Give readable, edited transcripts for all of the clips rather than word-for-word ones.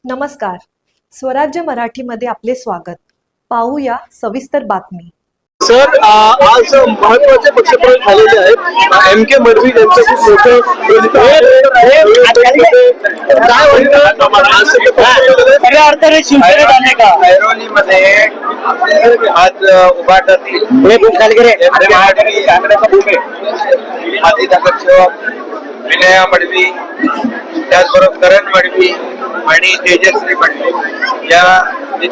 नमस्कार. स्वराज्य मराठीमध्ये आपले स्वागत. पाहूया सविस्तर बातमी. सर, आज महत्वाचे पक्षप्रवेश झालेले आहेत. एम के मडवी यांचं खूप मोठं काय खऱ्या अर्थाने शिवसेनेत आले का? ऐरोलीमध्ये आज उभाटातील माजी नगरसेवक विनया मडवी, त्याचबरोबर करण मडवी आणि तेजश्री मडवी या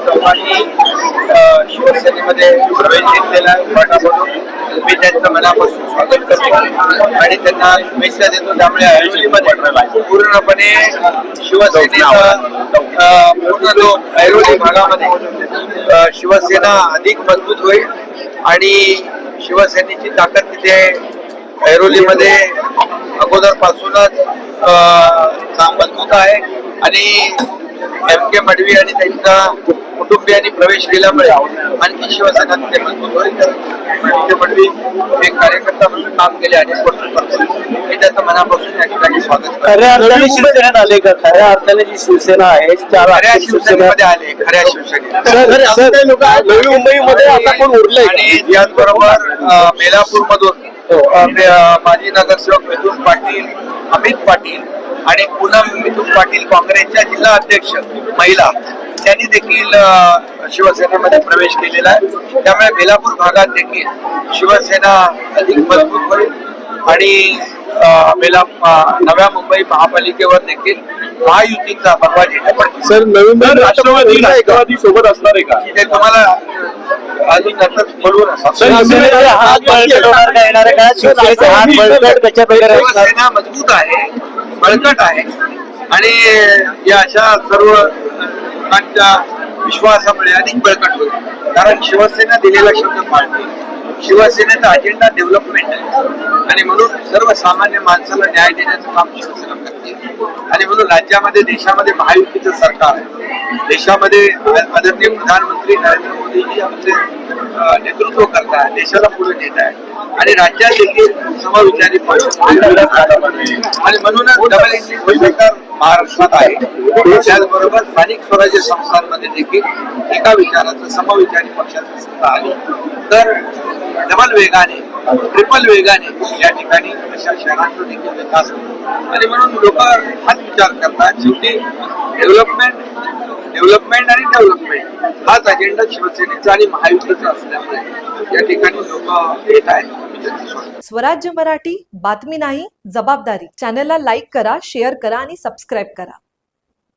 चौघांनी शिवसेनेमध्ये प्रवेश घेतलेला उभाटामधून मी त्यांचं मनापासून स्वागत करतो आणि त्यांना शुभेच्छा देतो. त्यामुळे ऐरोलीमध्ये पूर्णपणे शिवसेनेचा पूर्ण जो ऐरोली भागामध्ये शिवसेना अधिक मजबूत होईल आणि शिवसेनेची ताकद तिथे ऐरोलीमध्ये अगोदर पासूनच मजबूत आहे आणि एम के मडवी आणि त्यांच्या कुटुंबियांनी प्रवेश केल्यामुळे आणखी शिवसेना तिथे मजबूत होईल. एम के मडवी एक कार्यकर्ता म्हणून काम केले अनेक वर्ष करतो. मी त्याचं मनापासून या ठिकाणी स्वागत करतो. खऱ्या अर्थाने शिवसेनेत आले का? खऱ्या अर्थाने जी शिवसेना आहे खऱ्या शिवसेनेमध्ये आले. खऱ्या शिवसेनेत नवी मुंबईमध्ये आता कोण उरले आणि त्याचबरोबर बेलापूर मधून माजी नगरसेवक मिथुन पाटील, अमित पाटील आणि पूनम मिथुन पाटील काँग्रेसच्या जिल्हा अध्यक्ष महिला त्यांनी देखील शिवसेनेमध्ये प्रवेश केलेला आहे. त्यामुळे बेलापूर भागात देखील शिवसेना अधिक मजबूत होईल आणि नव्या मुंबई महापालिकेवर देखील महायुतीचा भगवा झेंडा पडतो. सर, नवीन राष्ट्रवादी सोबत असणार आहे का? ते तुम्हाला अजून नंतर बोलवून शिवसेना मजबूत आहे, बळकट आहे आणि या अशा सर्व लोकांच्या विश्वासामुळे अधिक बळकट होईल. कारण शिवसेना दिलेला शब्द पाळते. शिवसेनेचा अजेंडा डेव्हलपमेंट आहे आणि म्हणून सर्वसामान्य माणसाला न्याय देण्याचं काम शिवसेना करते आणि म्हणून राज्यामध्ये देशामध्ये महायुतीचं सरकार आहे. देशामध्ये आदरणीय प्रधानमंत्री नरेंद्र मोदीजी आमचे नेतृत्व करतात, देशाला पुढे नेत आहे आणि राज्यात देखील समविचारी पक्ष आणि म्हणूनच डबल इंजिन सरकार महाराष्ट्रात आहे. त्याचबरोबर स्थानिक स्वराज्य संस्थांमध्ये देखील एका विचाराचं समविचारी पक्षाचं सत्ता आली तर डबल वेगाने, ट्रिपल वेगाने या ठिकाणी अशा शहरांचा देखील विकास होतो आणि म्हणून लोक हाच विचार करतात. शेवटी डेव्हलपमेंट आणि डेव्हलपमेंट हाच अजेंडा शिवसेनेचा आणि महायुतीचा असल्यामुळे या ठिकाणी लोक येत आहेत. स्वराज्य मराठी, बातमी नाही जबाबदारी. चॅनलला लाईक करा, शेअर करा आणि सबस्क्राईब करा.